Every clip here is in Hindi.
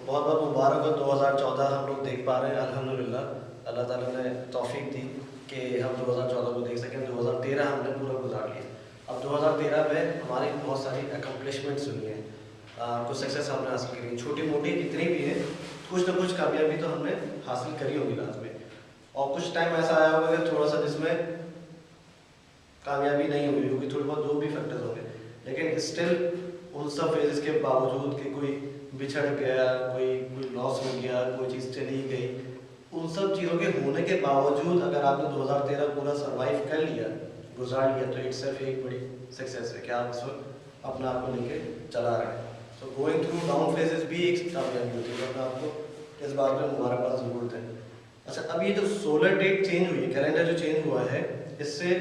बहुत बहुत मुबारक हो। 2014 हम लोग देख पा रहे हैं, अल्हम्दुलिल्लाह अल्लाह ताला ने तौफीक दी कि हम 2014 को देख सकें। 2013 हमने पूरा गुजार लिया। अब 2013 में हमारी बहुत सारी अकम्पलिशमेंट्स हुई हैं, कुछ सक्सेस हमने हासिल करी, छोटी मोटी जितनी भी है, कुछ ना कुछ कामयाबी तो हमने हासिल करी होगी लास्ट में। और कुछ टाइम ऐसा आया होगा कि थोड़ा सा जिसमें कामयाबी नहीं हुई होगी, थोड़ी बहुत जो भी फैक्टर्स होंगे, लेकिन स्टिल उन सब फेजेस के बावजूद कि कोई बिछड़ गया, कोई कोई लॉस हो गया, कोई चीज़ चली गई, उन सब चीज़ों के होने के बावजूद अगर आपने 2013 पूरा सर्वाइव कर लिया, गुजार लिया, तो इट्स एक बड़ी सक्सेस है कि आप इस वक्त अपने आप को लेके चला रहे हैं। तो गोइंग थ्रू डाउन फेजेस भी एक कामयाबी होती है, तो आपको इस बात में मुबारकबाद ज़रूरत है। अच्छा, अब ये जो सोलर डेट चेंज हुई है, कैलेंडर जो चेंज हुआ है, इससे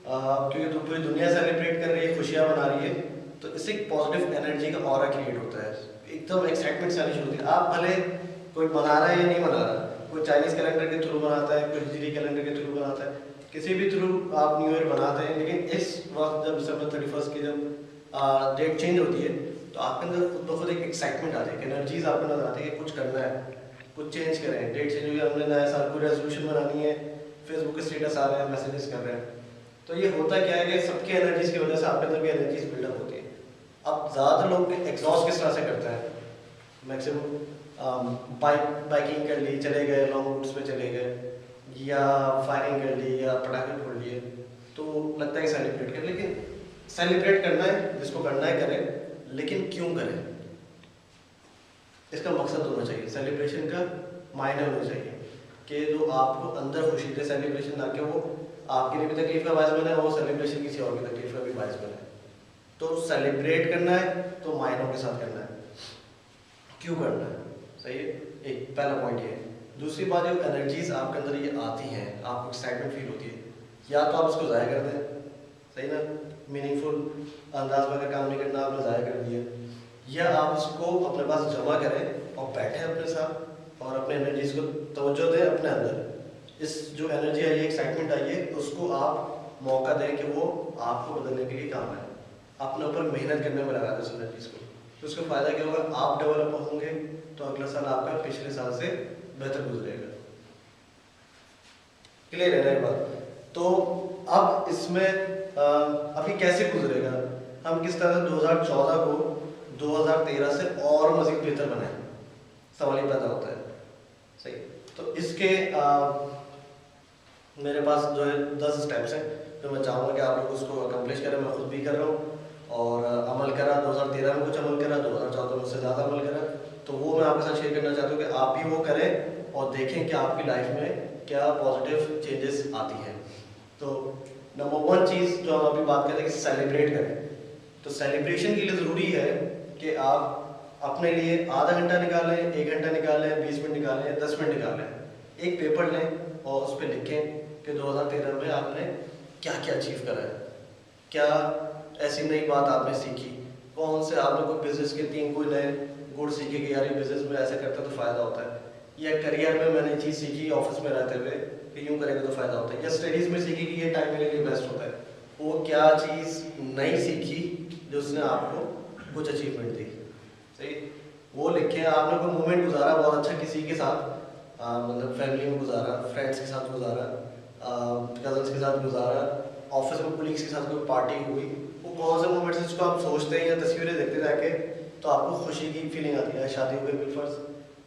क्योंकि तो पूरी दुनिया सेलिब्रेट कर रही है, खुशियाँ मना रही है, तो इससे एक पॉजिटिव एनर्जी का ऑरा क्रिएट होता है, एकदम एक्साइटमेंट से आनी शुरू होती है। आप भले कोई मना रहा है या नहीं मना रहा, कोई चाइनीज़ कैलेंडर के थ्रू मनाता है, कोई हिजरी कैलेंडर के थ्रू मनाता है, किसी भी थ्रू आप न्यू ईयर मनाते हैं, लेकिन इस वक्त जब December 31 की जब डेट चेंज होती है, तो आपके अंदर खुद ब खुद एक एक्साइटमेंट आती है, एनर्जीज आपको नजर आती है कि कुछ करना है, कुछ चेंज करें। डेट चेंज हुई, हमने नया साल कोई रेजोल्यूशन बनानी है, फेसबुक के स्टेटस आ रहे हैं, मैसेजेस कर रहे हैं, तो ये होता क्या है कि सबके एनर्जीज की वजह से आपके अंदर भी एनर्जीज बिल्डअप होती है। अब ज़्यादा लोग एग्जॉस्ट किस तरह से करते हैं, मैक्सिमम बाइकिंग कर ली, चले गए, लॉन्ग रूट्स पे चले गए, या फायरिंग कर ली, या पटाखे फोड़ लिए, तो लगता है कि सेलिब्रेट करें, लेकिन सेलिब्रेट करना है, जिसको करना है करें, लेकिन क्यों करें, इसका मकसद होना चाहिए। सेलिब्रेशन का मायने होना चाहिए कि जो आपको अंदर खुशी दे सेलिब्रेशन, ना कि वो आपके लिए भी तकलीफ का बायस बने, वो सेलिब्रेशन किसी और की तकलीफ का भी बायस बने। तो सेलिब्रेट करना है तो मायनों के साथ करना है, क्यों करना है, सही है, एक पहला पॉइंट ये है। दूसरी बात, जो एनर्जीज आपके अंदर ये आती हैं, आपको एक्साइटमेंट फील होती है, या तो आप उसको ज़ाया कर दें, सही ना, मीनिंगफुल अंदाज में अगर काम नहीं करना, आपने ज़ाया कर दिया, या आप उसको अपने पास जमा करें और बैठें अपने साथ और अपने एनर्जीज को तवज्जो दें अपने अंदर। इस जो एनर्जी आई है, एक्साइटमेंट आई है, उसको आप मौका दें कि वो आपको बदलने के लिए काम है, अपने ऊपर मेहनत करने में लगा दें उस एनर्जीज को। तो उसका फ़ायदा क्या होगा, आप डेवलप होंगे तो अगला साल आपका पिछले साल से बेहतर गुजरेगा। क्लियर है ना ये बात? तो अब इसमें अभी कैसे गुजरेगा, हम किस तरह से 2014 को 2013 से और मज़ीद बेहतर बनाएं, सवाल ही पैदा होता है, सही। तो इसके मेरे पास जो है 10 स्टेप्स हैं, जो मैं चाहूँगा कि आप लोग उसको अकम्प्लिश करें। मैं खुद भी कर रहा हूँ और अमल करा, 2013 में कुछ अमल करा, 2014 में उससे ज़्यादा अमल करा, तो वो मैं आपके साथ शेयर करना चाहता हूँ कि आप भी वो करें और देखें कि आपकी लाइफ में क्या पॉजिटिव चेंजेस आती हैं। तो नंबर 1 चीज़ जो हम अभी बात करें कि सेलिब्रेट करें, तो सेलिब्रेशन के लिए ज़रूरी है कि आप अपने लिए आधा घंटा निकालें, 1 घंटा निकालें, 20 मिनट निकालें, 10 मिनट निकालें, एक पेपर लें और उस पर लिखें कि 2013 में आपने क्या क्या अचीव करा है, क्या ऐसी नई बात आपने सीखी, कौन से आपने कोई बिजनेस के 3 कोई नए गुण सीखे कि यार ये बिजनेस में ऐसे करते तो फ़ायदा होता है, या करियर में मैंने चीज़ सीखी ऑफिस में रहते हुए कि यूँ करेंगे तो फ़ायदा होता है, या स्टडीज़ में सीखी कि ये टाइम मेरे लिए बेस्ट होता है। वो क्या चीज़ नई सीखी जो उसने आपको कुछ अचीवमेंट दी, सही, वो लिखें। आपने कोई मोमेंट गुजारा बहुत अच्छा किसी के साथ, मतलब फैमिली में गुजारा, फ्रेंड्स के साथ गुजारा, कजन्स के साथ गुजारा, ऑफिस में कोलीग्स के साथ कोई पार्टी हुई, वो कौन से मोमेंट्स हैं जिसको आप सोचते हैं या तस्वीरें देखते जाके तो आपको खुशी की फीलिंग आती है। शादी हो गई बिलफर्ज,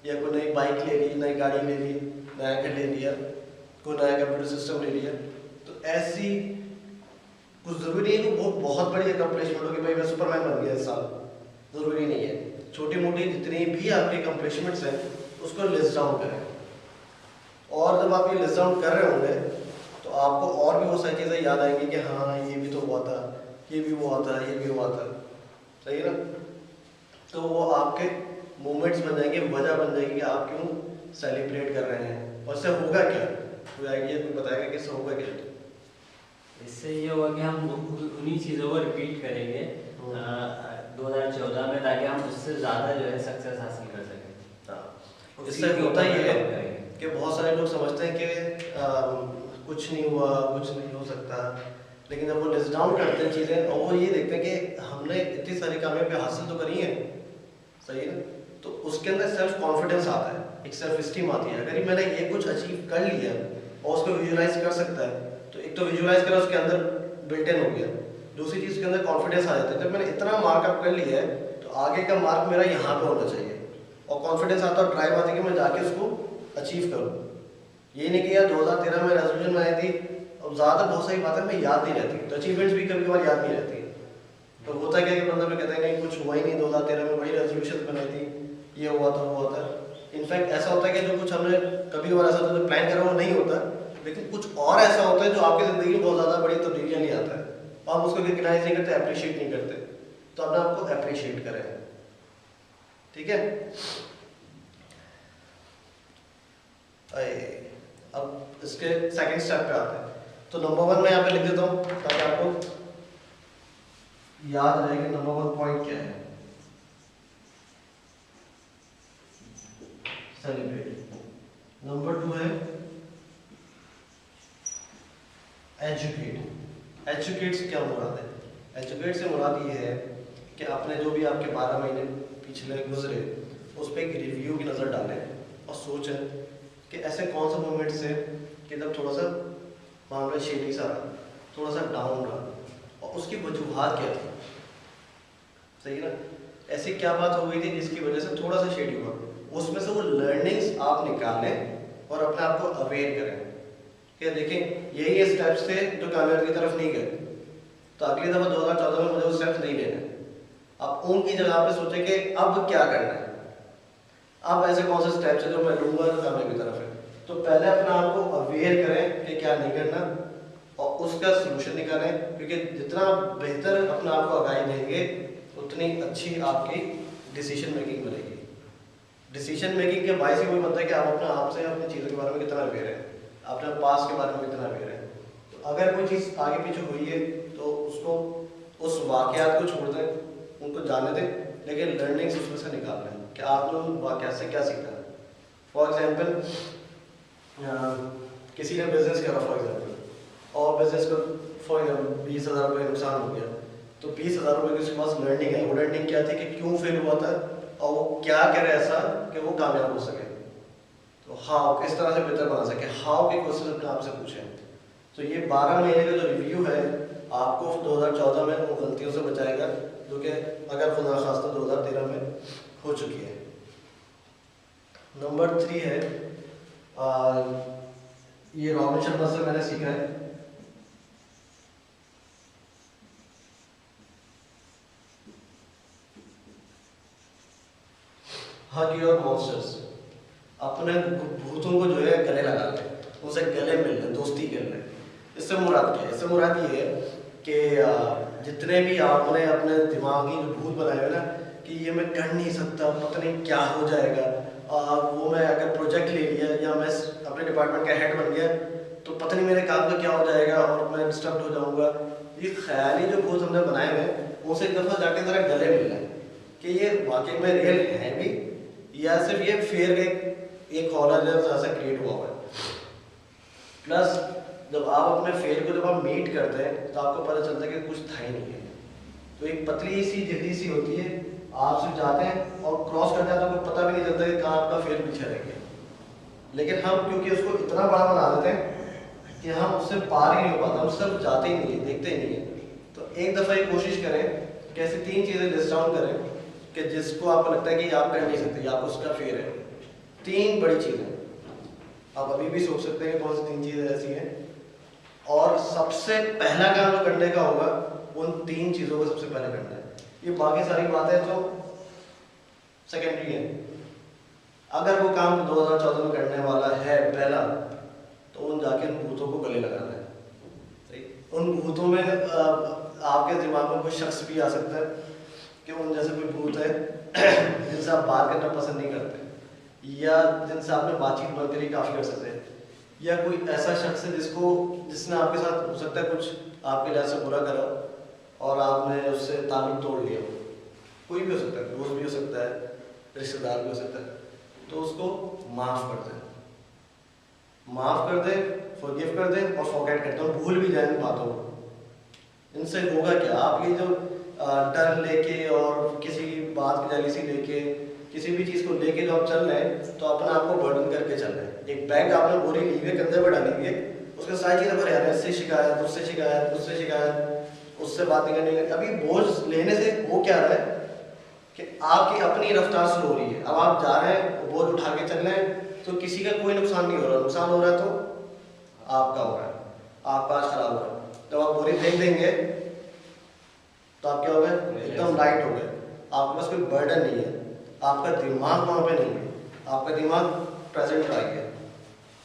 या कोई नई बाइक ले ली, नई गाड़ी ले ली, नया घर ले लिया, कोई नया कंप्यूटर सिस्टम ले लिया, तो ऐसी कुछ ज़रूरी नहीं है वो बहुत बड़ी अकम्पलिशमेंट हो कि भाई मैं सुपरमैन बन गया इस साल, ज़रूरी नहीं है। छोटी मोटी जितनी भी आपकी अकम्पलिशमेंट्स हैं उसको लिस्ट डाउन करें, और जब आप ये लिस्ट डाउन कर रहे होंगे तो आपको और भी बहुत सारी चीज़ें याद आएंगी कि हाँ ये भी तो हुआ था, ये भी हुआ था, ये भी हुआ था, सही है ना। तो वो आपके मोमेंट्स बन जाएंगे, वजह बन जाएगी कि आप क्यों सेलिब्रेट कर रहे हैं, और इससे होगा क्या, कोई आइडिया कोई बताएगा कि इससे होगा क्या? इससे ये होगा कि हम उन्हीं चीज़ों को रिपीट करेंगे 2014 में, ताकि हम उससे ज़्यादा जो है सक्सेस हासिल कर सकें। हाँ, इससे होता ही है कि बहुत सारे लोग समझते हैं कि कुछ नहीं हुआ, कुछ नहीं हो सकता, लेकिन जब वो लिस्ट डाउन करते हैं चीज़ें और वो ये देखते हैं कि हमने इतनी सारी कामयाबी हासिल तो करी हैं, सही है ना, तो उसके अंदर सेल्फ कॉन्फिडेंस आता है, एक सेल्फ स्टीम आती है। अगर मैंने ये कुछ अचीव कर लिया और उसको विजुअलाइज कर सकता है, तो एक तो विजुअलाइज करा उसके अंदर बिल्ट इन हो गया, दूसरी चीज़ के अंदर कॉन्फिडेंस आ जाता है। जब मैंने इतना मार्कअप कर लिया है तो आगे का मार्क मेरा यहाँ पे होना चाहिए, और कॉन्फिडेंस आता है और ड्राइव आती है कि मैं जाके उसको अचीव करूँ। ये नहीं कि यार 2013 में रेजोल्यूशन बनाई थी, अब ज़्यादा बहुत सारी बातें मैं याद नहीं रहती, तो अचीवमेंट्स भी कभी कभार याद नहीं रहती। तो होता क्या कि बंदा में कहता है नहीं कुछ हुआ ही नहीं, 2013 में वही रेजोल्यूशन बनाई थी, ये हुआ था वो हुआ था। इनफैक्ट ऐसा होता है कि जो कुछ हमने कभी कभार ऐसा जो प्लान करा वो नहीं होता, लेकिन कुछ और ऐसा होता है जो आपकी ज़िंदगी में बहुत ज़्यादा बड़ी तब्दीलियाँ नहीं आता है, और हम उसको रिकग्नाइज नहीं करते, अप्रिशिएट नहीं करते। तो अपने आपको अप्रिशिएट करें, ठीक है। अब इसके सेकंड स्टेप पे आते हैं। तो नंबर 1 मैं यहाँ पे लिख देता हूँ ताकि आपको याद रहे कि नंबर 1 पॉइंट क्या है। सेलिब्रेट। नंबर 2 है एजुकेट। एजुकेट से क्या मुराद है? एजुकेट से मुराद ये है कि आपने जो भी आपके 12 महीने पिछले गुजरे उस पर एक रिव्यू की नज़र डालें और सोचें कि ऐसे कौन से मोमेंट्स हैं कि जब थोड़ा सा मामला शेडी सा रहा, थोड़ा सा डाउन रहा, और उसकी वजूहात क्या थी। सही है ना? ऐसी क्या बात हो गई थी जिसकी वजह से थोड़ा सा शेडी हुआ, उसमें से वो लर्निंग्स आप निकालें और अपने आप को अवेयर करें कि देखें यही स्टेप्स थे जो कामयाबी की तरफ नहीं गए, तो अगली दफ़ा 2014 में मुझे वो स्टेप्स नहीं लेने। आप उनकी जगह पे सोचें कि अब क्या करना है, अब ऐसे कौन से स्टेप्स है जो मैं लूँगा जो कामयाबी की तरफ है। तो पहले अपने आप को अवेयर करें कि क्या नहीं करना और उसका सलूशन निकालें, क्योंकि जितना बेहतर अपने आप को आगाही देंगे उतनी अच्छी आपकी डिसीजन मेकिंग बनेगी। डिसीजन मेकिंग के बायस ही वही बनता है कि आप अपने आप से अपनी चीज़ों के बारे में कितना अवेयर है, अपने पास के बारे में कितना अवेयर है। तो अगर कोई चीज़ आगे पीछे हुई है तो उसको उस वाक़यात को छोड़ दें, उनको जाने दें, लेकिन लर्निंग्स उसमें से निकाल लें कि आपने उन वाक़यात से क्या सीखा। फॉर एग्जांपल किसी ने बिजनेस करा फॉर एग्जांपल, और बिजनेस को फॉर एग्जांपल 20,000 रुपये नुकसान हो गया, तो 20,000 रुपये की उसके पास लर्निंग है। वो लर्निंग क्या थी कि क्यों फेल हुआ था और वो क्या करे ऐसा कि वो कामयाब हो सके। तो हाउ, किस तरह से बेहतर बना सके, हाउ के क्वेश्चन अपने आपसे पूछें। तो ये 12 महीने का जो रिव्यू है आपको 2014 में उन गलतियों से बचाएगा जो कि अगर खुदा खास्ता 2013 में हो चुकी है। नंबर 3 है ये रॉबिन शर्मा से मैंने सीखा है, हग योर मॉन्स्टर्स। अपने भूतों को जो है गले लगा लें, उनसे गले मिल लें, दोस्ती कर लें। इससे मुराद क्या है? इससे मुराद ये है कि जितने भी आपने अपने दिमागी जो भूत बनाए हुए ना कि ये मैं कर नहीं सकता, पता नहीं क्या हो जाएगा, वो मैं अगर प्रोजेक्ट ले लिया या मैं अपने डिपार्टमेंट का हेड बन गया तो पता नहीं मेरे काम का क्या हो जाएगा और मैं डिस्टर्ब हो जाऊंगा, ये ख्याली जो भूत हमने बनाए हुए हैं उनसे एक दफ़ा जाके ज़रा गले मिलना है कि ये वाकई में रियल है भी या सिर्फ ये फेयर एक हॉरर जैसा क्रिएट हुआ हुआ है। प्लस जब आप अपने फेयर को जब आप मीट करते हैं तो आपको पता चलता है कि कुछ था ही नहीं है। तो एक पतली सी जल्दी सी होती है, आप सिर्फ जाते हैं और क्रॉस करते हैं तो आपको पता भी नहीं चलता कि कहाँ आपका फेयर पीछे रह गया। लेकिन हम क्योंकि उसको इतना बड़ा बना देते हैं कि हम उससे पार ही नहीं हो पाते, हम सिर्फ जाते ही नहीं है, देखते ही नहीं है। तो एक दफ़ा ये कोशिश करें कि ऐसी 3 चीज़ें लिस्ट डाउन करें कि जिसको आपको लगता है कि आप कर नहीं सकते या आपको उसका फेयर है। 3 बड़ी चीज़ें आप अभी भी सोच सकते हैं कौन सी 3 चीज़ें ऐसी हैं, और सबसे पहला काम जो करने का होगा उन 3 चीज़ों को सबसे पहले करना है। ये बाकी सारी बातें तो सेकेंडरी है। अगर वो काम 2014 में करने वाला है पहला, तो उन जाके उन भूतों को गले लगाना है। सही? उन भूतों में आपके दिमाग में कोई शख्स भी आ सकता है कि उन जैसे कोई भूत है जिनसे आप बात करना पसंद नहीं करते, या जिनसे आपने बातचीत बंद करी काफ़ी अर्से से, या कोई ऐसा शख्स है जिसने आपके साथ हो सकता है कुछ आपके लिहाज से बुरा करा और आपने उससे ताल्लुक तोड़ लिया। कोई भी हो सकता है, दोस्त भी हो सकता है, रिश्तेदार भी हो सकता है। तो उसको माफ़ कर दें, फॉरगिव कर दें और फॉरगेट कर दें, भूल भी जाएं बातों को। इनसे होगा क्या, आप ये जो डर लेके और किसी बात की जेलसी लेके किसी भी चीज़ को लेके जो आप चल रहे हैं तो अपने आप को बर्डन करके चल रहे हैं। एक बैग आपने बोरी ली हुई है, कंधे पर डाली हुई है, उसके सारी चीज़ें भरे आ रहे हैं, इससे शिकायत, उससे शिकायत, उससे शिकायत, उससे बात नहीं करनी। अभी बोझ लेने से वो क्या रहा है कि आपकी अपनी रफ्तार स्लो हो रही है। अब आप जा रहे हैं, बोझ उठा के चल रहे हैं, तो किसी का कोई नुकसान नहीं हो रहा। नुकसान हो रहा है तो आपका हो रहा है, आपका आज खराब हो रहा है। जब आप बोरी फेंक देंगे तो आप क्या हो गए, एकदम लाइट हो गए, आपके पास कोई बर्डन नहीं है, आपका दिमाग वहाँ पे नहीं है, आपका दिमाग प्रेजेंट आ गया,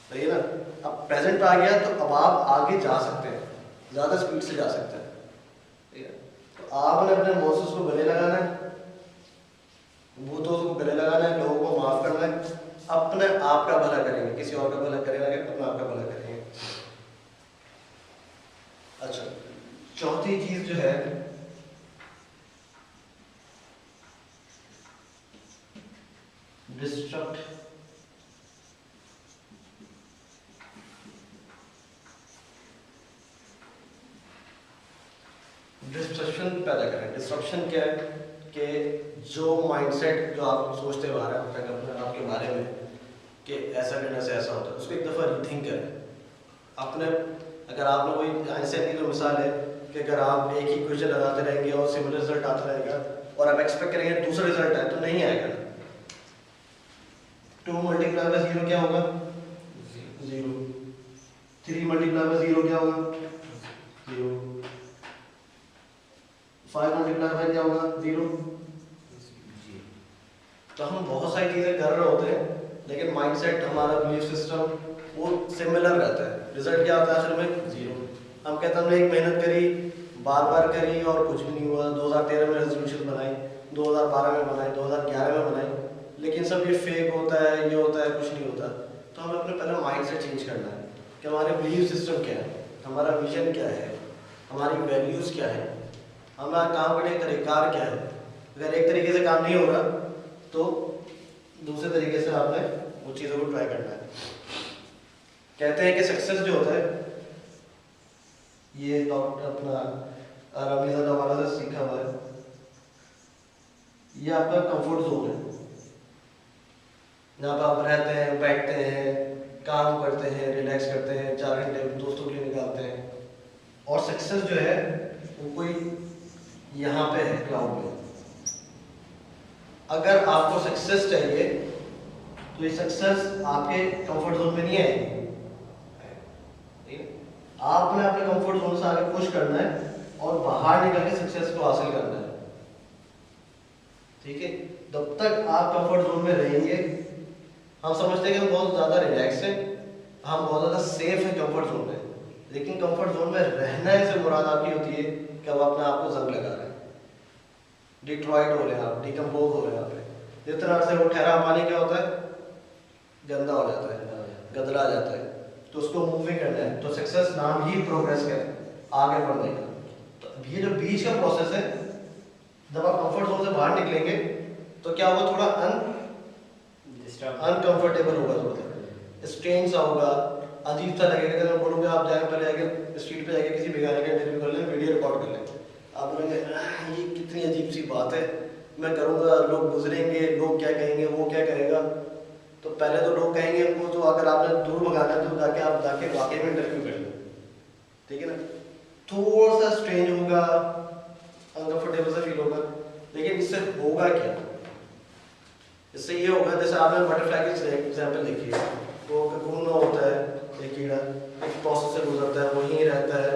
सही है ना। अब प्रेजेंट आ गया तो अब आप आगे जा सकते हैं, ज़्यादा स्पीड से जा सकते हैं, ठीक है। तो आपने अपने मौसम को गले लगाना है, भूतों को गले लगाना है, लोगों को माफ करना है, अपने आप का भला करेंगे, किसी और का भला करेंगे, अपने आप का भला करेंगे। अच्छा, चौथी चीज जो है डिस्ट्रक्ट, डिस्ट्रक्शन पैदा करें। डिस्ट्रक्शन क्या है कि जो माइंडसेट जो आप सोचते हुए आ रहे हैं आपके बारे में कि ऐसा करने से ऐसा होता है, उसको एक दफ़ा रीथिंक करें अपने। अगर आपने कोई आइंस्टाइन की जो मिसाल है कि अगर आप एक ही क्वेश्चन लगाते रहेंगे और सिमिलर रिजल्ट आता रहेगा और आप एक्सपेक्ट करेंगे दूसरा रिजल्ट आए, तो नहीं आएगा। 2 मल्टीप्लाई बाय 0 क्या होगा, 0। 3 मल्टीप्लाई बाय 0 क्या होगा, 0। 5 मल्टीप्लाई बाय क्या होगा, 0। तो हम बहुत सारी चीज़ें कर रहे होते हैं, लेकिन माइंडसेट, हमारा बिलीफ सिस्टम वो सिमिलर रहता है। रिजल्ट क्या होता है आखिर में, 0। हम कहते हैं हमने एक मेहनत करी, बार बार करी और कुछ भी नहीं हुआ। 2013 में रेजोल्यूशन बनाई, 2012 में बनाई, 2011 में बनाई, लेकिन सब ये फेक होता है, ये होता है, कुछ नहीं होता। तो हमें अपने पहले माइंडसेट चेंज करना है कि हमारे बिलीफ सिस्टम क्या है, हमारा विजन क्या है, हमारी वैल्यूज़ क्या है, हमारा काम करने का तरीकार क्या है। अगर एक तरीके से काम नहीं हो रहा तो दूसरे तरीके से आपने वो चीज़ों को ट्राई करना है। कहते हैं कि सक्सेस जो होता है, ये डॉक्टर अपना रमीज़ा वाला से सीखा हुआ है, ये आपका कंफर्ट जोन है, जहाँ पर आप रहते हैं, बैठते हैं, काम करते हैं, रिलैक्स करते हैं, 4 घंटे दोस्तों के लिए निकालते हैं। और सक्सेस जो है वो कोई यहाँ पे है, क्लाउड में। अगर आपको सक्सेस चाहिए तो ये सक्सेस आपके कंफर्ट जोन में नहीं आएगी। आपने अपने कंफर्ट जोन से आगे पुश करना है और बाहर निकल के सक्सेस को हासिल करना है, ठीक है। जब तक आप कंफर्ट जोन में रहेंगे, हम समझते हैं कि हम बहुत ज़्यादा रिलैक्स हैं, हम बहुत ज़्यादा सेफ हैं कंफर्ट जोन में, लेकिन कंफर्ट जोन में रहने से मुराद आपकी होती है कि आप अपने आप को जंग लगा रहे हैं, डिट्रॉइट हो रहे हैं, आप डिकम्पोज हो रहे हैं। आप जितना से वो ठहरा पानी क्या होता है, गंदा हो जाता है, गदला जाता है, तो उसको मूविंग करना है। तो सक्सेस नाम ही प्रोग्रेस का है, आगे बढ़ने का। तो ये जो बीच का प्रोसेस है, जब आप कंफर्ट जोन से बाहर निकलेंगे तो क्या होगा, थोड़ा अनकंफर्टेबल होगा, थोड़ा स्ट्रेन सा होगा, अजीब सा लगेगा। जब मैं बोलूँगा आप जाए पहले आगे स्ट्रीट पे जाके किसी बेगाने का इंटरव्यू कर लें, वीडियो रिकॉर्ड कर लें, आप बोलेंगे ये कितनी अजीब सी बात है, मैं करूँगा, लोग गुजरेंगे, लोग क्या कहेंगे, वो क्या कहेगा। तो पहले तो लोग कहेंगे उनको, तो अगर आपने दूर भगाना है तो जाके आप जाके वाकई में इंटरव्यू कर लें, ठीक है ना। थोड़ा सा स्ट्रेंज होगा, अनकंफर्टेबल सा फील होगा, लेकिन इससे होगा क्या, इससे ये होगा, जैसे आपने बटरफ्लाई की एग्जाम्पल देखी है, वो घूमना होता है, एक कीड़ा एक प्रोसेस से गुजरता है, वहीं रहता है,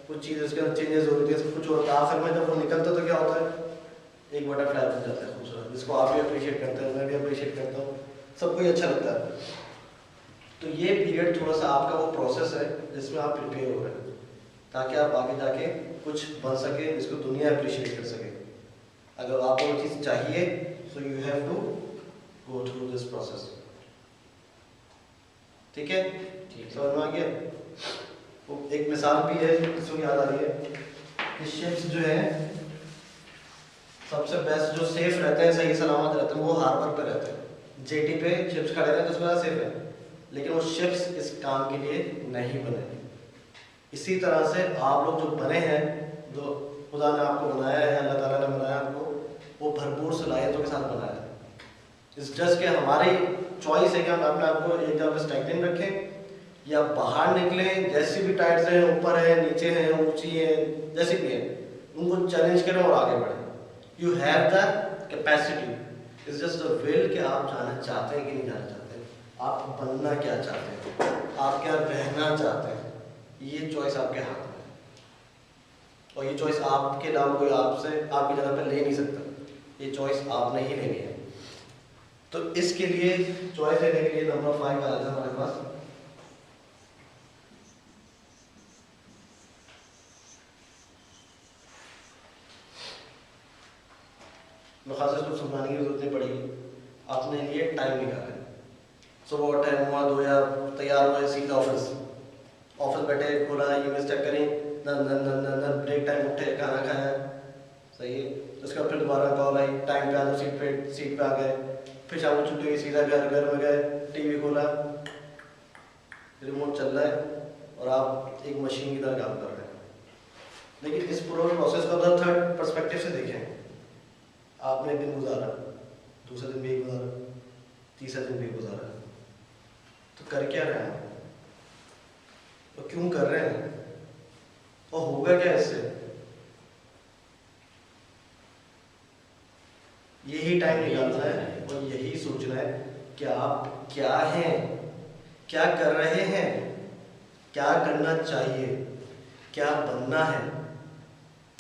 कुछ चीज़ उसके अंदर चेंजेस होती है, सब कुछ होता है, आखिर में जब वो निकलता है तो क्या होता है, एक बटरफ्लाई बन जाता है खूबसूरत, जिसको आप भी अप्रिशिएट करते हैं, मैं भी अप्रिशिएट करता हूँ, सबको ही अच्छा लगता है। तो ये पीरियड थोड़ा सा आपका वो प्रोसेस है जिसमें आप प्रिपेयर हो रहे हैं, ताकि आप आगे जाके कुछ बन सके जिसको दुनिया अप्रिशिएट कर सके। अगर आपको वो चीज़ चाहिए so you have to go through this process, ठीक है, समझ में आ गया। तो एक मिसाल भी है जिसको याद आ रही है कि शिप्स जो है सबसे बेस्ट, जो सेफ रहते हैं, सही सलामत रहते हैं, वो हार्बर पे रहते हैं, जेटी पे शिप्स खड़े रहते हैं, तो ज़्यादा सेफ है। लेकिन वो शिप्स इस काम के लिए नहीं बने। इसी तरह से आप लोग जो बने हैं, जो खुदा ने आपको बनाया है, अल्लाह ताला ने बनाया आपको, वो भरपूर सलाहियतों के साथ बनाया है। इस जस्ट के हमारी चॉइस है कि हम अपने आप को एक जगह स्टैग्नेंट रखें या बाहर निकलें, जैसी भी टाइट्स हैं, ऊपर है, नीचे है, ऊंची है, जैसी भी है, उनको चैलेंज करें और आगे बढ़ें। You have the capacity, it's just the will कि आप जाना चाहते हैं कि नहीं जाना चाहते, आप बनना क्या चाहते हैं, आप क्या रहना चाहते हैं, ये चॉइस आपके हाथ में है। और ये चॉइस आपके अलावा कोई आपसे आपकी जगह पर ले नहीं सकता, ये चॉइस आपने ही लेनी है। तो इसके लिए चॉइस लेने के लिए नंबर 5 आ जाता है हमारे पास, मैं खास इसको समझाने की जरूरत नहीं पड़ेगी, अपने लिए टाइम निकालें। सुबह उठे, मुँह धोया, तैयार हुए, सीधा ऑफिस बैठे, खोला ईमेल चेक करें, न ब्रेक टाइम उठे, खाना खाया, सही है। उसके बाद फिर दोबारा कॉल आई, टाइम पे आ जाओ, सीट पे आ गए, फिर शाम को छुट्टी हुई, सीधा घर में गए, टीवी खोला, रिमोट चल रहा है और आप एक मशीन की तरह काम कर रहे हैं। लेकिन इस पूरे प्रोसेस को अगर थर्ड पर्सपेक्टिव से देखें, आपने एक दिन गुजारा, दूसरे दिन भी एक गुजारा, तीसरा दिन भी गुजारा, तो कर क्या रहे हैं, तो क्यों कर रहे हैं, और होगा क्या इससे? यही टाइम निकालना है और यही सोचना है कि आप क्या हैं, क्या कर रहे हैं, क्या करना चाहिए, क्या बनना है,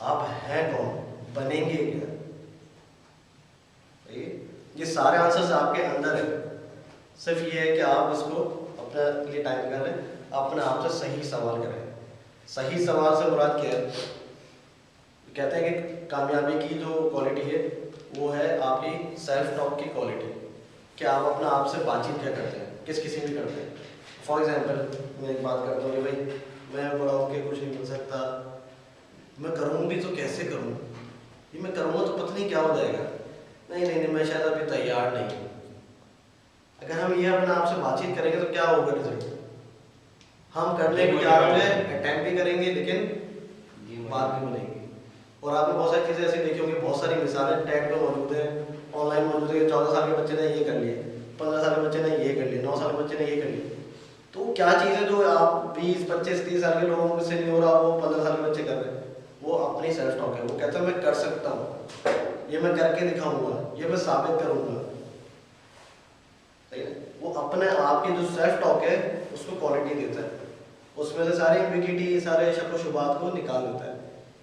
आप हैं कौन, बनेंगे क्या। ये सारे आंसर्स आपके अंदर है, सिर्फ ये है कि आप इसको अपने लिए टाइम निकालें, अपने आप से सही सवाल करें। सही सवाल से मुराद क्या है? कहते हैं कि कामयाबी की जो क्वालिटी है वो है आपकी सेल्फ टॉक की क्वालिटी, कि आप अपने आप से बातचीत क्या करते हैं, किसी भी करते हैं। फॉर एग्जांपल मैं एक बात करता हूँ कि भाई मैं बड़ा होकर कुछ नहीं बन सकता, मैं करूँ भी तो कैसे करूँ, ये मैं करूँगा तो पता नहीं क्या हो जाएगा, नहीं मैं शायद अभी तैयार नहीं हूँ। अगर हम ये अपने आप से बातचीत करेंगे तो क्या होगा रिजल्ट? हम करने को तैयार होंगे, अटेम्प्ट भी करेंगे, लेकिन बात भी बनेगी। और आपने बहुत सारी चीज़ें ऐसी देखी होंगी, बहुत सारी मिसालें टेट पे मौजूद हैं, ऑनलाइन मौजूद है। 14 साल के बच्चे ने ये कर लिए, 15 साल के बच्चे ने ये कर लिए, 9 साल के बच्चे ने ये कर लिए। तो क्या चीज़ है जो आप 20, 25, 30 साल के लोगों से नहीं हो रहा, वो 15 साल के बच्चे कर रहे हैं? वो अपनी सेल्फ टॉक है। वो कहता है मैं कर सकता हूँ, ये मैं करके दिखाऊंगा, ये मैं साबित करूंगा। वो अपने आप की जो सेल्फ टॉक है उसको क्वालिटी देता है, उसमें से सारे एम्बिग्युइटी, सारे शक व शुबात को निकाल देता है,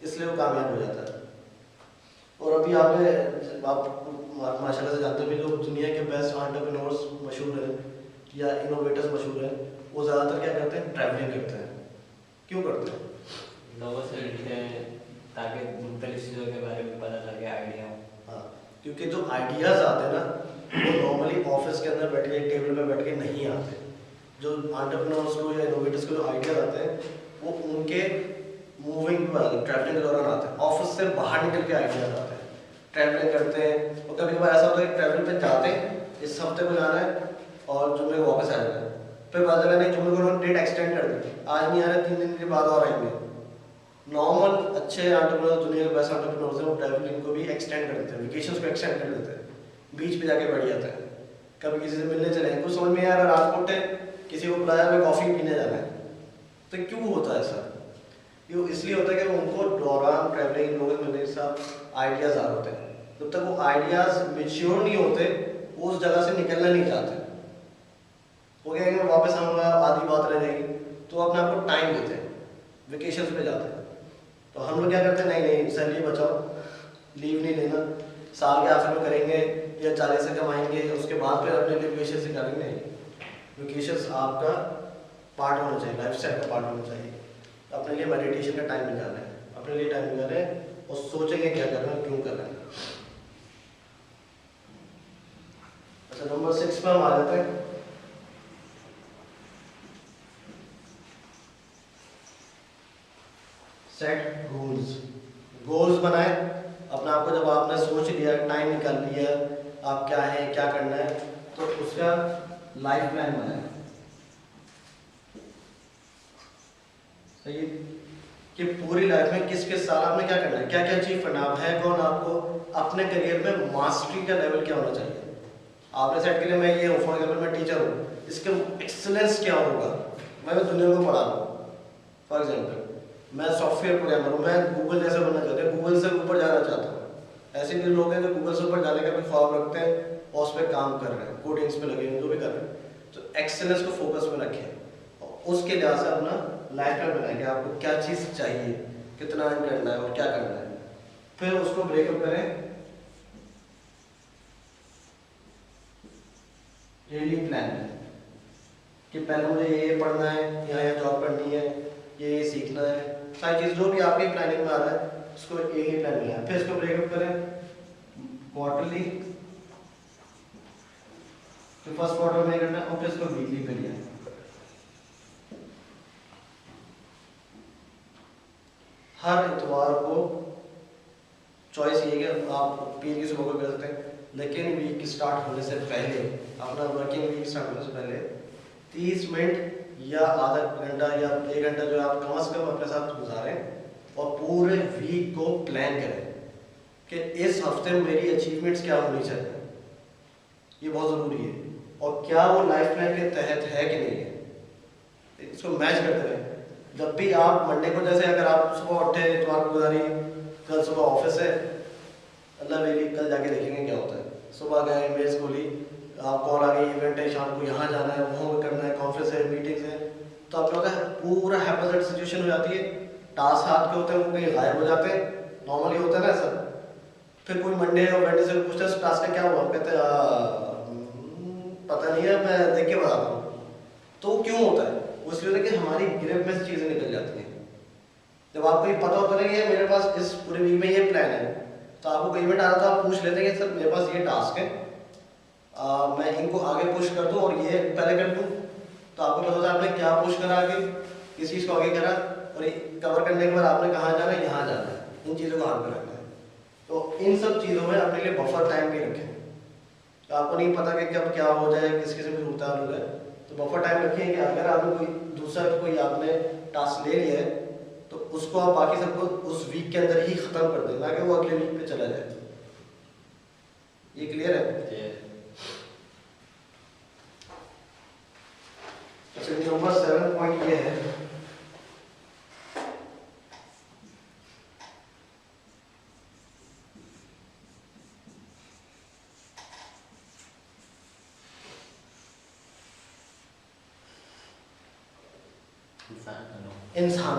इसलिए वो कामयाब हो जाता है। और अभी आप माशाल्लाह से जानते भी, जो दुनिया के बेस्ट एंटरप्रेन्योर्स मशहूर हैं या इनोवेटर्स मशहूर हैं, वो ज़्यादातर क्या करते हैं? ट्रैवलिंग करते हैं। क्यों करते हैं? लोगों से मिलते हैं ताकि मुख्तलिफ चीज़ों के बारे में पता लगे, आइडिया हो। हाँ, क्योंकि जो आइडियाज़ आते हैं ना, वो नॉर्मली ऑफिस के अंदर बैठ के टेबल पे बैठ के नहीं आते। जो एंटरप्रेन्योर्स को या इनोवेटर्स को जो आइडियाज आते हैं वो उनके मूविंग ट्रैवलिंग के दौरान आते हैं, ऑफिस से बाहर निकल के आइडियाज आते हैं, ट्रैवलिंग करते हैं। और कभी कभार ऐसा होता है कि ट्रैवलिंग पे जाते हैं, इस हफ्ते को जाना है और जुम्मे को वापस आ जाना है, फिर पता चला नहीं जुम्मे को उन्होंने डेट एक्सटेंड कर दी, आज नहीं आ रहे, 3 दिन के बाद और आएंगे। नॉर्मल अच्छे एंटरप्रेन्योर्स, दुनिया के बेस्ट एंटरप्रेन्योर्स हैं, वो ट्रैवलिंग को भी एक्सटेंड कर देते हैं, वेकेशंस को एक्सटेंड कर देते हैं, बीच पे जाके बैठ जाते हैं। कभी किसी से मिलने चले, कुछ समझ में आ रहा, रात को उठे, किसी को बुलाया हमें कॉफ़ी पीने जाना है। तो क्यों होता है ऐसा? ये इसलिए होता है कि उनको दौरान ट्रैवलिंग लोगों से मिलने के साथ आइडियाज़ आ रहे होते हैं। जब तक वो आइडियाज़ मेच्योर नहीं होते, वो उस जगह से निकलना नहीं चाहते। वो क्या मैं वापस आऊँगा, आधी बात रह जाएगी, तो अपने आप को टाइम देते हैं, वेकेशन पे जाते हैं। तो हम लोग क्या करते हैं, नहीं सैलरी बचाओ, लीव नहीं लेना, साल के आखिर में करेंगे या 40 से कमाएंगे, उसके बाद फिर अपने लिए वेकेशन से करेंगे। नहीं, वेकेशन आपका पार्ट होना चाहिए, लाइफ स्टाइल का पार्ट होना चाहिए। अपने लिए मेडिटेशन का टाइम निकालें, अपने लिए टाइम निकालें और सोचेंगे क्या कर रहे हैं, क्यों कर रहे हैं। अच्छा, नंबर 6 पे हम आ जाते हैं। Set goals. गोल्स बनाए अपने आप को। जब आपने सोच लिया, टाइम निकाल लिया, आप क्या है, क्या करना है, तो उसका लाइफ प्लान बनाए। सही कि पूरी लाइफ में किस किस साल आपने क्या करना है, क्या क्या अचीव करना है, आप है कौन, आपको अपने करियर में मास्टरी का लेवल क्या होना चाहिए। आपने सेट किया मैं ये हूँ, फॉर एग्जाम्पल मैं टीचर हूँ, इसका एक्सलेंस क्या होगा, मैं दुनिया को पढ़ा रहा हूँ। फॉर एग्जाम्पल मैं सॉफ्टवेयर प्रोग्रामर हूँ, मैं गूगल जैसे बनना चाहता हूँ, गूगल से ऊपर जाना चाहता हूँ। ऐसे भी लोग हैं जो गूगल से ऊपर जाने का भी ख्वाब रखते हैं और उस पर काम कर रहे हैं, कोडिंग्स पे लगे हैं, जो भी कर रहे हैं। तो एक्सेलेंस को फोकस में रखें और उसके लिहाज से अपना लाइफ टाइम बनाएं कि आपको क्या चीज़ चाहिए, कितना अर्न करना है और क्या करना है, फिर उसको ब्रेकअप करें। डेली प्लान कि पहले मुझे ये पढ़ना है, यहाँ जॉब करनी है, ये सीखना है, सारी चीज़ जो भी आपकी प्लानिंग में आ रहा है उसको एक ही प्लान बनाए, फिर इसको ब्रेकअप करें क्वार्टरली, तो फर्स्ट क्वार्टर में करना है और फिर इसको वीकली पे लिया। हर इतवार को चॉइस ये है कि आप पीर की सुबह को कर सकते हैं, लेकिन वीक स्टार्ट होने से पहले, अपना वर्किंग वीक स्टार्ट होने से पहले 30 मिनट या आधा घंटा या 1 घंटा जो आप कम से कम अपने साथ गुजारें और पूरे वीक को प्लान करें कि इस हफ्ते में मेरी अचीवमेंट्स क्या होनी चाहिए, ये बहुत ज़रूरी है, और क्या वो लाइफ प्लान के तहत है कि नहीं है, इसको मैच करते रहें। जब भी आप मंडे को, जैसे अगर आप सुबह उठे, इतवार को गुजारी, कल सुबह ऑफिस है, अल्लाह मेरी कल जाके देखेंगे क्या होता है, सुबह गए मेल्स खोली, आप कॉल आ गई, इवेंट है, शाम को यहाँ जाना है, वहाँ करना है, कॉन्फ्रेंस है, मीटिंग्स है, तो आप लोग का पूरा हैप्पी सिचुएशन हो जाती है। टास्क हाथ के होते हैं वो कहीं गायब हो जाते हैं, नॉर्मली होता है ना ऐसा। फिर कोई मंडे और वेडनेसडे से पूछता है टास्क का क्या हुआ, कहते हैं पता नहीं है, मैं देख के बताता हूँ। तो क्यों होता है, वो इसलिए होता है कि हमारी ग्रिप में से चीज़ें निकल जाती हैं। जब आपको ये पता होता है कि मेरे पास इस पूरे वीक में ये प्लान है, तो आपको कोई इवेंट आ रहा था, आप पूछ लेते हैं कि सर मेरे पास ये टास्क है, मैं इनको आगे पुश कर दूं और ये पहले कर दूं, तो आपको पता होता है आपने क्या पुश करा आगे, किस चीज़ को आगे करा, और कवर करने के बाद आपने कहाँ जाना है, यहाँ जाना है, इन चीज़ों को हाथ में रखना है। तो इन सब चीज़ों में अपने लिए बफर टाइम भी रखें। तो आपको नहीं पता कि कब क्या हो जाए, किस किस्म की सूरत हो जाए, तो बफर टाइम रखें कि अगर आपने कोई दूसरा कोई आपने टास्क ले लिया है तो उसको आप बाकी सबको उस वीक के अंदर ही ख़त्म कर दें, ना कि वो अगले वीक पे चला जाए। ये क्लियर है? अच्छा, नंबर 7 पॉइंट ये है इंसान,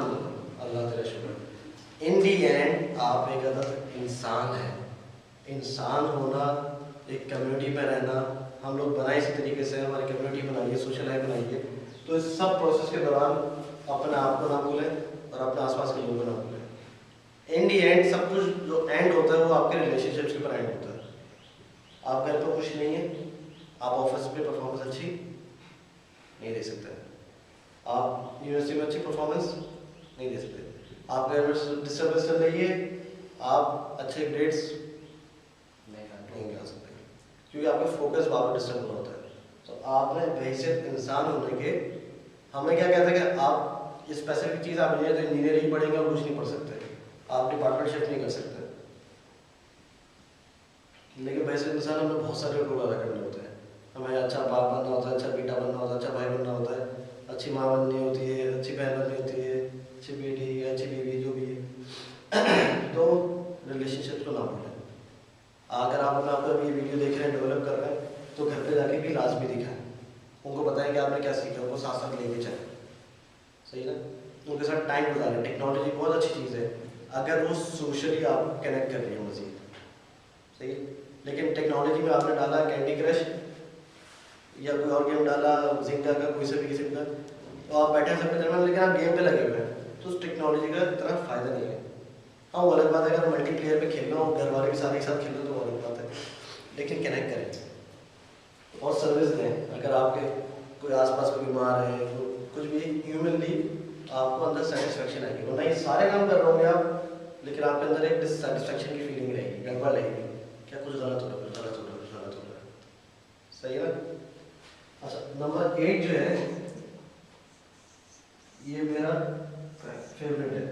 अल्लाह तेरा शुक्र। इन दी एंड आप एक अदद इंसान हैं। इंसान होना, एक कम्युनिटी में रहना, हम लोग बनाए इसी तरीके से, हमारी कम्युनिटी बनाइए, सोशल लाइफ बनाइए, तो इस सब प्रोसेस के दौरान अपने आप को ना भूलें और अपने आसपास के लोगों को ना भूलें। इन दी एंड सब कुछ जो एंड होता है वो आपके रिलेशनशिप्स के ऊपर एंड होता है। आप घर पर खुश नहीं है, आप ऑफिस में परफॉर्मेंस अच्छी नहीं दे सकते, आप यूनिवर्सिटी में अच्छी परफॉर्मेंस नहीं दे सकते, आप घर में डिस्टर्बेंस चल रही है, आप अच्छे ग्रेड्स नहीं गा सकते, क्योंकि आपका फोकस वहाँ पर डिस्टर्ब होता है। तो आपने बहैसियत इंसान होने के, हमें क्या कहते हैं कि आप ये स्पेसिफिक चीज़ आप नहीं, तो इंजीनियरिंग पढ़ेंगे और कुछ नहीं पढ़ सकते, आप डिपार्टमेंट शिफ्ट नहीं कर सकते, लेकिन बहैसियत इंसान हमें बहुत सारे रोल अदा करने होते हैं। हमें अच्छा बाप बनना होता है, अच्छा बेटा बनना होता है, अच्छा भाई बनना होता है, अच्छी माँ बननी होती है, अच्छी बहन बननी होती है, अच्छी बेटी, अच्छी बीवी, जो भी है। तो रिलेशनशिप को ना भूलें। अगर आप अपने आप को अभी वीडियो देख रहे हैं, डेवलप कर रहे हैं, तो घर पे जाके भी लाजमी दिखाएं, उनको बताएं कि आपने क्या सीखा, उनको साथ साथ लेके चलें, सही ना। उनके साथ टाइम गुजारें। टेक्नोलॉजी बहुत अच्छी चीज़ है अगर वो सोशली आप कनेक्ट कर रही हो मज़ीद, सही है। लेकिन टेक्नोलॉजी में आपने डाला कैंडी क्रश या कोई और गेम डाला, जिंगा का कोई से भी किस्म का, तो आप बैठे हैं सबके दरमियान, लेकिन आप गेम पे लगे हुए हैं, तो उस टेक्नोलॉजी का इतना फ़ायदा नहीं है। हाँ, वो अलग बात है, अगर मल्टीप्लेयर पे खेलना हो, घर वाले भी सारे एक साथ खेल रहे तो वो अलग बात है, लेकिन कनेक्ट करें और सर्विस दें। अगर आपके कोई आसपास कोई बीमार है, कुछ भी ह्यूमनली आपको अंदर सेटिस्फेक्शन आएगी, वरना ये सारे काम कर रहे होंगे आप, लेकिन आपके अंदर एक डिससेटिस्फेक्शन की फीलिंग रहेगी, गड़बड़ रहेगी, क्या कुछ गलत हो रहा है, कुछ गलत हो रहा है, कुछ गलत हो रहा है, सही है ना। अच्छा, नंबर 8 जो है ये मेरा फेवरेट है।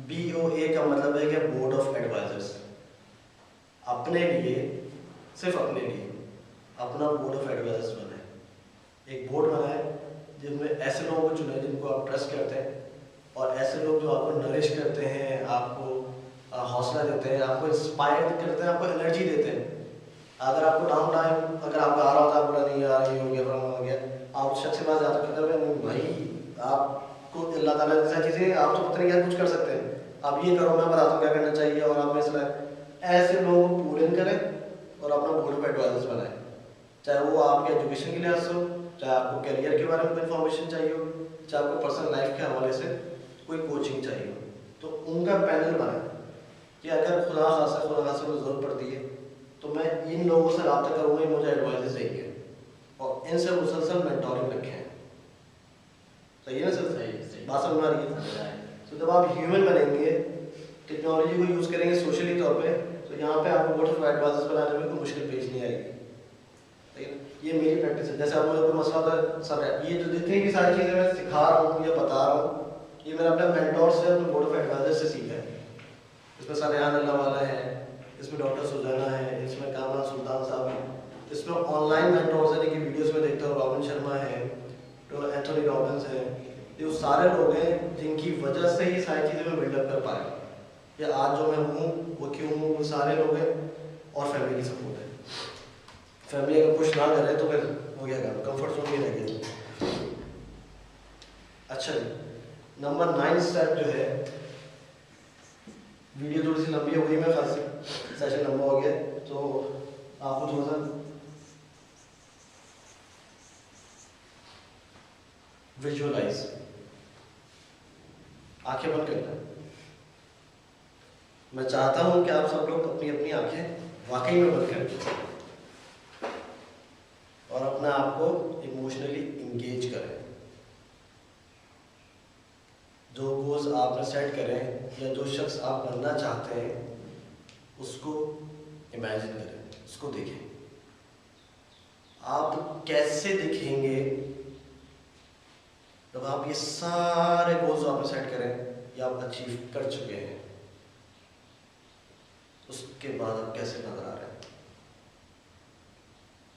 BOA का मतलब है कि बोर्ड ऑफ एडवाइजर्स। अपने लिए, सिर्फ अपने लिए अपना बोर्ड ऑफ एडवाइजर्स बनाए। एक बोर्ड बनाए जिनमें ऐसे लोगों को चुने जिनको आप ट्रस्ट करते हैं, और ऐसे लोग जो आपको नरिश करते हैं, आपको हौसला देते हैं, आपको इंस्पायर करते हैं, आपको एनर्जी देते हैं। अगर आपको डाउन टाइम अगर आपका आ रहा होता है, बोला नहीं यार ये हो गया फलाना हो गया, आप उस शख्स के पास जाते कहते हैं नहीं भाई आपको अल्लाह ताला ने ऐसी चीज़ें आप तो पता नहीं क्या कुछ कर सकते हैं, आप ये करो मैं बताता हूँ क्या करना चाहिए और आप में सलाह। ऐसे लोगों को पुल इन करें और अपना बोर्ड ऑफ एडवाइजर्स बनाएं, चाहे वो आपके एजुकेशन के लिहाज से हो, चाहे आपको करियर के बारे में कोई इन्फॉर्मेशन चाहिए हो, चाहे आपको पर्सनल लाइफ के हवाले से कोई कोचिंग चाहिए हो, तो उनका पैनल बनाए कि अगर खुदा खासा को ज़रूरत पड़ती है तो मैं इन लोगों से रब्ता करूँगा, मुझे एडवाइस देंगे और इनसे मुसलसल मेंटोरिंग रखें। सही है ना सर? सही बात समझ में आ रही है? तो जब आप ह्यूमन बनेंगे, टेक्नोलॉजी को यूज़ करेंगे सोशली तौर पे, तो यहाँ पे आपको बोर्ड ऑफ एडवाइजर्स बनाने में कोई मुश्किल पेश नहीं आएगी। ये मेरी प्रैक्टिस है। जैसे आप मुझे कोई मसला होता है सर, ये जो जितनी भी सारी चीज़ें मैं सिखा रहा हूँ या बता रहा हूँ, ये मैंने अपने मेंटोर से, अपने बोर्ड ऑफ एडवाइजर से सीखा है। इसमें सर रेहान अल्लाह वाला है, इसमें डॉक्टर सुजाना है, इसमें कामरान सुल्तान साहब हैं, इसमें ऑनलाइन मेंटोर्स यानी कि वीडियोस में देखता हूँ रॉबिन शर्मा है, तो एंथोनी रॉबिन्स है, ये वो सारे लोग हैं जिनकी वजह से ये सारी चीज़ें मैं बिल्डअप कर पाया, या आज जो मैं हूँ वो क्यों हूँ, वो सारे लोग हैं और फैमिली की सपोर्ट है। फैमिली अगर पुश ना करे तो फिर हो गया काम, कंफर्ट जोन में रह गया। अच्छा जी, नंबर 9 स्टेप जो है, वीडियो थोड़ी सी लंबी हो गई, मैं खास सेशन लंबा हो गया तो आपको थोड़ा सा विजुअलाइज, आंखें बंद करना। मैं चाहता हूं कि आप सब लोग अपनी अपनी आंखें वाकई में बंद करें और अपने आप को इमोशनली इंगेज करें। जो गोल्स आपने सेट करें या जो शख्स आप बनना चाहते हैं उसको इमेजिन करें, उसको देखें। आप कैसे दिखेंगे जब आप ये सारे गोल्स आपने सेट करें या आप अचीव कर चुके हैं, उसके बाद आप कैसे नजर आ रहे हैं,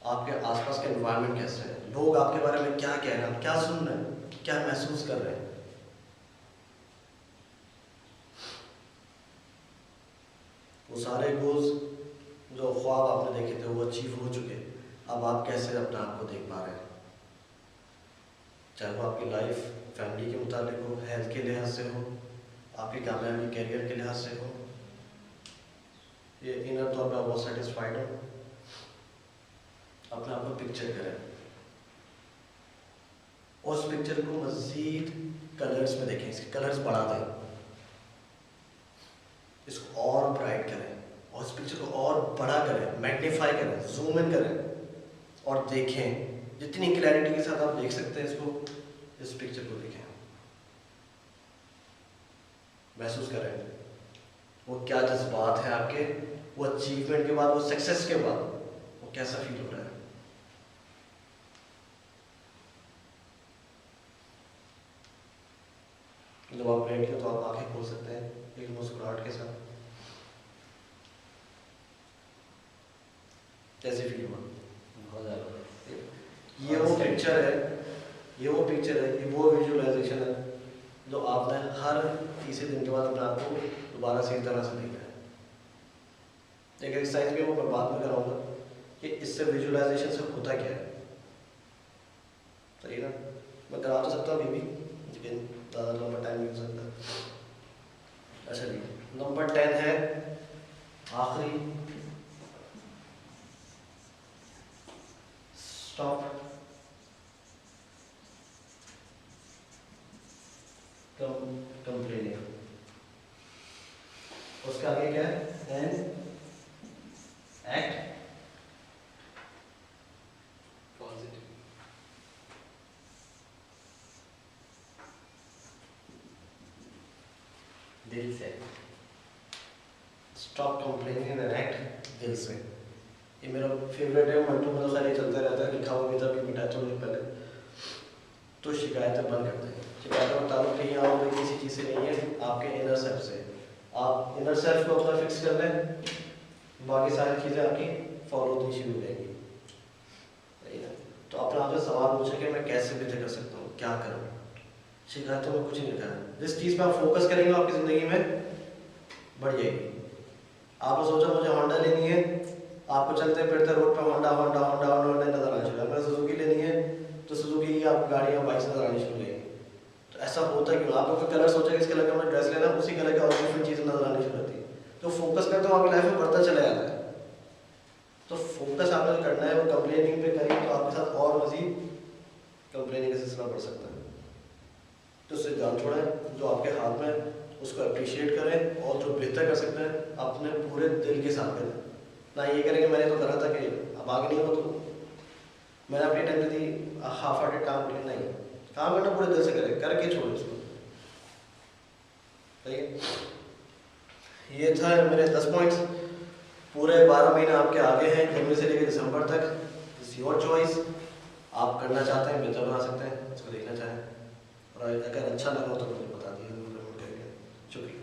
आपके आसपास का एनवायरनमेंट कैसे है, लोग आपके बारे में क्या कह रहे हैं, आप क्या सुन रहे हैं, क्या महसूस कर रहे हैं। वो सारे गोल्स जो ख्वाब आपने देखे थे वो अचीव हो चुके, अब आप कैसे अपने आप को देख पा रहे हैं, चाहे वो आपकी लाइफ फैमिली के मुताबिक हो, हेल्थ के लिहाज से हो, आपकी कामयाबी कैरियर के लिहाज से हो, ये इनर तौर पर आप बहुत सेटिस्फाइड हो। अपने आप को पिक्चर करें और उस पिक्चर को मजीद कलर्स में देखें, इसके कलर्स बढ़ा दें, इसको और ब्राइट करें और इस पिक्चर को और बड़ा करें, मैग्नीफाई करें, जूम इन करें और देखें। जितनी क्लैरिटी के साथ आप देख सकते हैं इसको, इस पिक्चर को देखें, महसूस करें वो क्या जज्बात हैं आपके, वो अचीवमेंट के बाद, वो सक्सेस के बाद वो कैसा फील हो रहा है। जब आप बैठे हो तो आप आंखें खोल सकते हैं एक मुस्कुराहट के साथ, कैसे फील हुआ? बहुत ज़्यादा। ये वो पिक्चर है, ये वो पिक्चर है, ये वो विजुअलाइजेशन है जो आपने हर तीसरे दिन के बाद अपने आप को दोबारा से इस तरह से देखना है। एक एक्सरसाइज भी मैं बाद में कराऊंगा कि इससे विजुअलाइजेशन से होता क्या है, सही ना? मैं करा तो सकता हूँ अभी भी, लेकिन ज़्यादा लंबा टाइम नहीं हो सकता। अच्छा जी, नंबर 10 है आखिरी, स्टॉप कंप्लेनिंग। उसके आगे क्या है? And act positive. दिल से। स्टॉप कंप्लेनिंग एंड एक्ट दिल से। ये मेरा फेवरेट है, मंटू में तो सारे चलता रहता है, लिखा हुआ भी था, मिटा छोड़ने पहले। तो शिकायतें बंद करते हैं। शिकायतों का ताल्लुक नहीं आओगे किसी चीज़ से नहीं है, आपके इनर सेल्फ से। आप इनर सेल्फ को अपना फिक्स कर लें, बाकी सारी चीज़ें आपकी फॉलो होनी शुरू हो जाएंगी। सही है। तो अपने आप से सवाल पूछे कि मैं कैसे बेहतर कर सकता हूँ, क्या करूँ। शिकायतों में कुछ नहीं लिखा है, जिस चीज़ पे आप फोकस करेंगे आपकी ज़िंदगी में बढ़ जाएगी। आपने सोचा मुझे होंडा लेनी है, आपको चलते फिरते रोड पे होंडा होंडा होंडा होंडा नजर आना शुरू है। मैंने सुजुकी लेनी है तो सुजुकी की आपको गाड़ियाँ बाइक्स नजर आनी शुरू हो जाएगी। तो ऐसा होता क्यों? आपको कोई कलर सोचा कि इस कलर का मुझे ड्रेस लेना, उसी कलर की और डिफरेंट चीज़ें नजर आनी शुरू होती है। तो फोकस करते हो आपकी लाइफ में बढ़ता चला जाता है। तो फोकस आपने जो करना है वो कंप्लेनिंग पे करें तो आपके साथ और मजीद कंप्लेनिंग का सिलसिला बढ़ सकता है। तो उससे जान छोड़ें, जो आपके हाथ में उसको अप्रिशिएट करें और जो बेहतर कर सकते हैं अपने पूरे दिल के साथ करें। ना ये करें कि मैंने तो करा था कि अब आगे नहीं हो तो मैंने अपनी टाइम दी हाफ हार्टेड काम करना, नहीं, काम करना पूरे दिल से करें, करके छोड़े उसको। सही है। ये था मेरे 10 पॉइंट्स। पूरे 12 महीने आपके आगे हैं, जनवरी से लेकर दिसंबर तक। इट्स योर चॉइस, आप करना चाहते हैं बेहतर बना सकते हैं, इसको देखना चाहें। और अगर अच्छा लगा तो मुझे बता दीजिए, शुक्रिया।